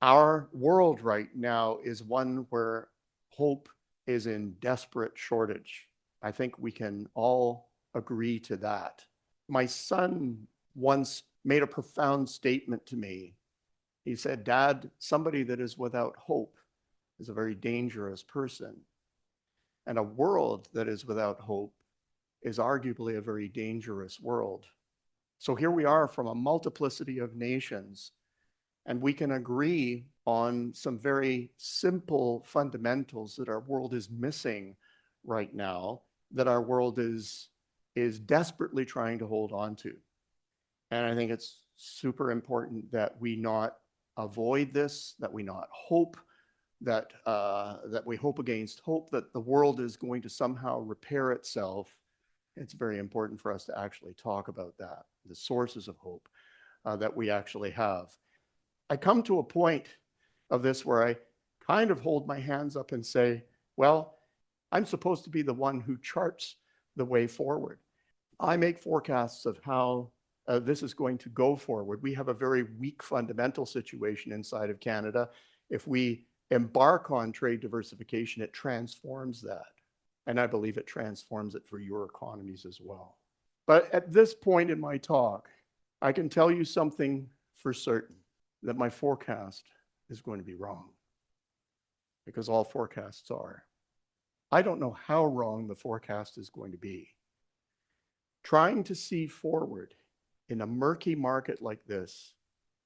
Our world right now is one where hope is in desperate shortage. I think we can all agree to that. My son once made a profound statement to me. He said, "Dad, somebody that is without hope is a very dangerous person. And a world that is without hope is arguably a very dangerous world." So here we are from a multiplicity of nations, and we can agree on some very simple fundamentals that our world is missing right now, that our world is desperately trying to hold on to. And I think it's super important that we not avoid this, that we not hope, that we hope against hope, that the world is going to somehow repair itself. It's very important for us to actually talk about that, the sources of hope that we actually have. I come to a point of this where I kind of hold my hands up and say, well, I'm supposed to be the one who charts the way forward. I make forecasts of how this is going to go forward. We have a very weak fundamental situation inside of Canada. If we embark on trade diversification, it transforms that. And I believe it transforms it for your economies as well. But at this point in my talk, I can tell you something for certain, that my forecast is going to be wrong, because all forecasts are. I don't know how wrong the forecast is going to be. Trying to see forward in a murky market like this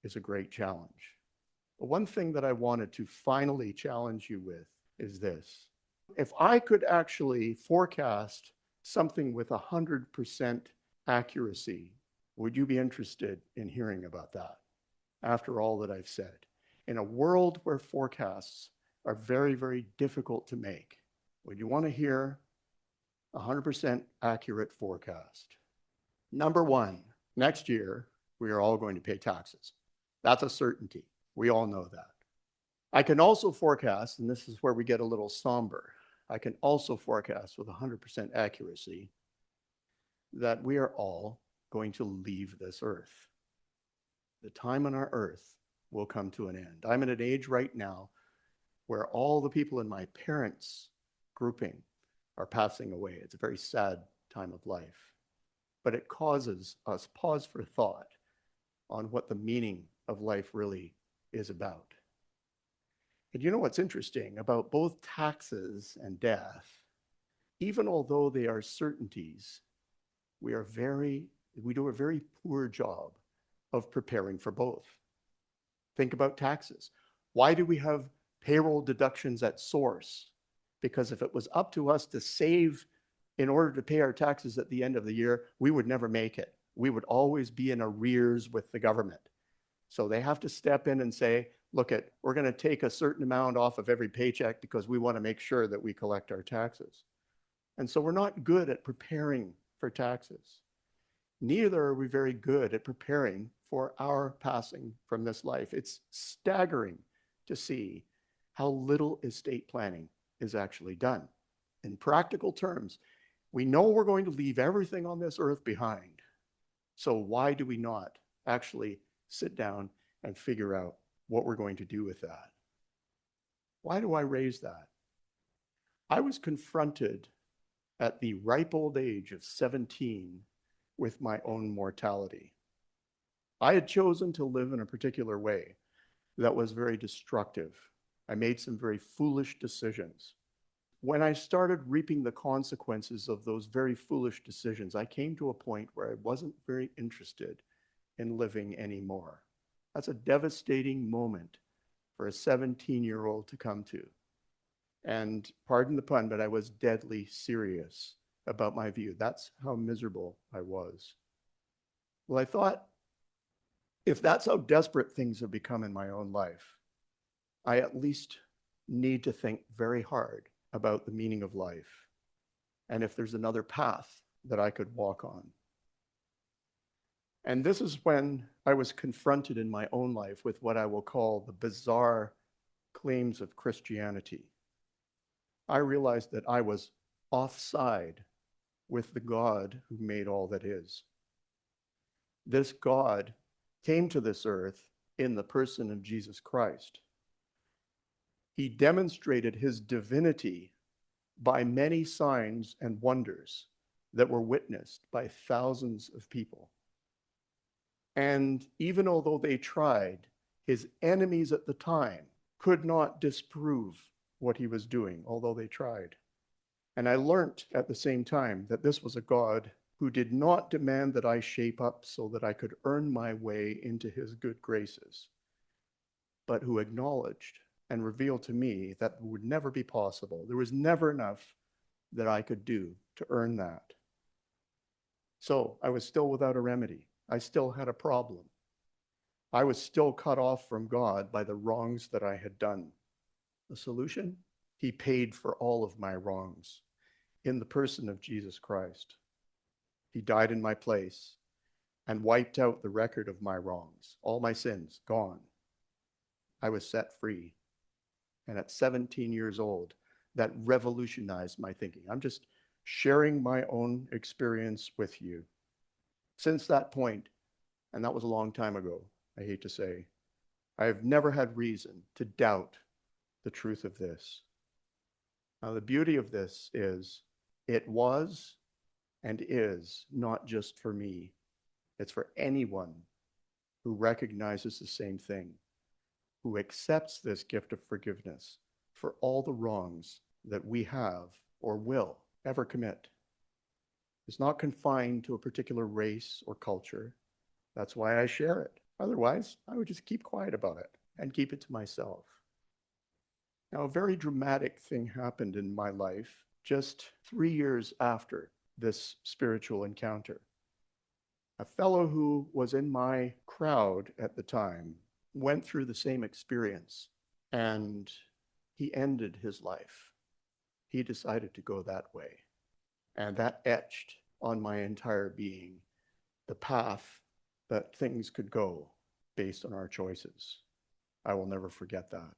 is a great challenge. But one thing that I wanted to finally challenge you with is this. If I could actually forecast something with 100% accuracy, would you be interested in hearing about that? After all that I've said, in a world where forecasts are very, very difficult to make, would you want to hear a 100% accurate forecast? Number one, next year, we are all going to pay taxes. That's a certainty. We all know that. I can also forecast, and this is where we get a little somber, I can also forecast with 100% accuracy that we are all going to leave this earth. The time on our earth will come to an end. I'm at an age right now where all the people in my parents' grouping are passing away. It's a very sad time of life, but it causes us pause for thought on what the meaning of life really is about. And you know what's interesting about both taxes and death? Even although they are certainties, we do a very poor job of preparing for both. Think about taxes. Why do we have payroll deductions at source? Because if it was up to us to save in order to pay our taxes at the end of the year, we would never make it. We would always be in arrears with the government. So they have to step in and say, look, we're going to take a certain amount off of every paycheck because we want to make sure that we collect our taxes. And so we're not good at preparing for taxes. Neither are we very good at preparing for our passing from this life. It's staggering to see how little estate planning is actually done. In practical terms, we know we're going to leave everything on this earth behind. So why do we not actually sit down and figure out what we're going to do with that? Why do I raise that? I was confronted at the ripe old age of 17 with my own mortality. I had chosen to live in a particular way that was very destructive. I made some very foolish decisions. When I started reaping the consequences of those very foolish decisions, I came to a point where I wasn't very interested in living anymore. That's a devastating moment for a 17-year-old to come to. And pardon the pun, but I was deadly serious about my view. That's how miserable I was. Well, I thought, if that's how desperate things have become in my own life, I at least need to think very hard about the meaning of life and if there's another path that I could walk on. And this is when I was confronted in my own life with what I will call the bizarre claims of Christianity. I realized that I was offside with the God who made all that is. This God came to this earth in the person of Jesus Christ. He demonstrated his divinity by many signs and wonders that were witnessed by thousands of people. And even although they tried, his enemies at the time could not disprove what he was doing, although they tried. And I learned at the same time that this was a God who did not demand that I shape up so that I could earn my way into his good graces, but who acknowledged and revealed to me that would never be possible. There was never enough that I could do to earn that. So I was still without a remedy. I still had a problem. I was still cut off from God by the wrongs that I had done. The solution? He paid for all of my wrongs in the person of Jesus Christ. He died in my place and wiped out the record of my wrongs, all my sins gone. I was set free. And at 17 years old, that revolutionized my thinking. I'm just sharing my own experience with you. Since that point, and that was a long time ago, I hate to say, I have never had reason to doubt the truth of this. Now, the beauty of this is it was and is not just for me. It's for anyone who recognizes the same thing, who accepts this gift of forgiveness for all the wrongs that we have or will ever commit. It's not confined to a particular race or culture. That's why I share it. Otherwise, I would just keep quiet about it and keep it to myself. Now, a very dramatic thing happened in my life just 3 years after this spiritual encounter. A fellow who was in my crowd at the time went through the same experience, and he ended his life. He decided to go that way. And that etched on my entire being the path that things could go based on our choices. I will never forget that.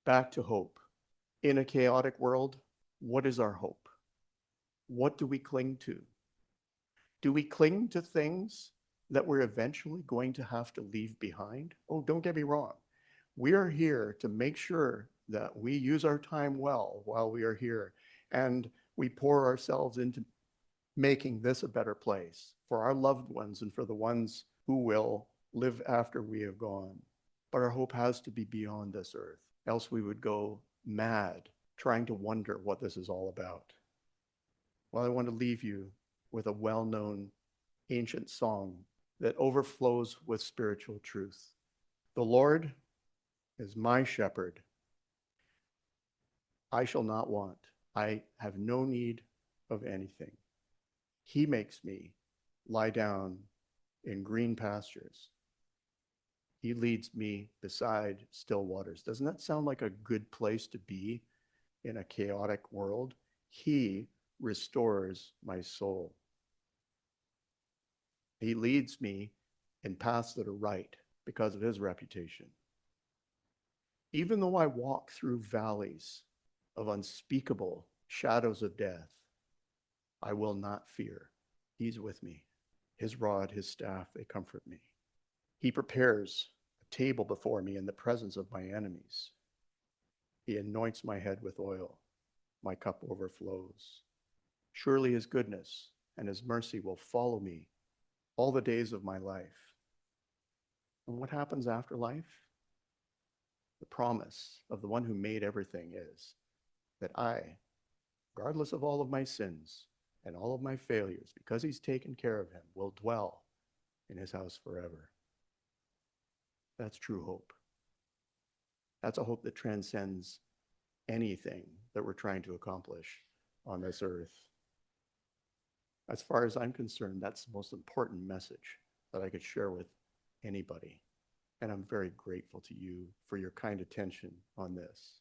Back to hope. In a chaotic world, what is our hope? What do we cling to? Do we cling to things that we're eventually going to have to leave behind? Oh, don't get me wrong. We are here to make sure that we use our time well while we are here, and we pour ourselves into making this a better place for our loved ones and for the ones who will live after we have gone. But our hope has to be beyond this earth, else we would go mad trying to wonder what this is all about. Well, I want to leave you with a well-known ancient song that overflows with spiritual truth. The Lord is my shepherd. I shall not want. I have no need of anything. He makes me lie down in green pastures. He leads me beside still waters. Doesn't that sound like a good place to be in a chaotic world? He restores my soul. He leads me in paths that are right because of his reputation. Even though I walk through valleys of unspeakable shadows of death, I will not fear. He's with me. His rod, his staff, they comfort me. He prepares a table before me in the presence of my enemies. He anoints my head with oil. My cup overflows. Surely his goodness and his mercy will follow me all the days of my life. And what happens after life? The promise of the one who made everything is that I, regardless of all of my sins and all of my failures, because he's taken care of him, will dwell in his house forever. That's true hope. That's a hope that transcends anything that we're trying to accomplish on this earth. As far as I'm concerned, that's the most important message that I could share with anybody. And I'm very grateful to you for your kind attention on this.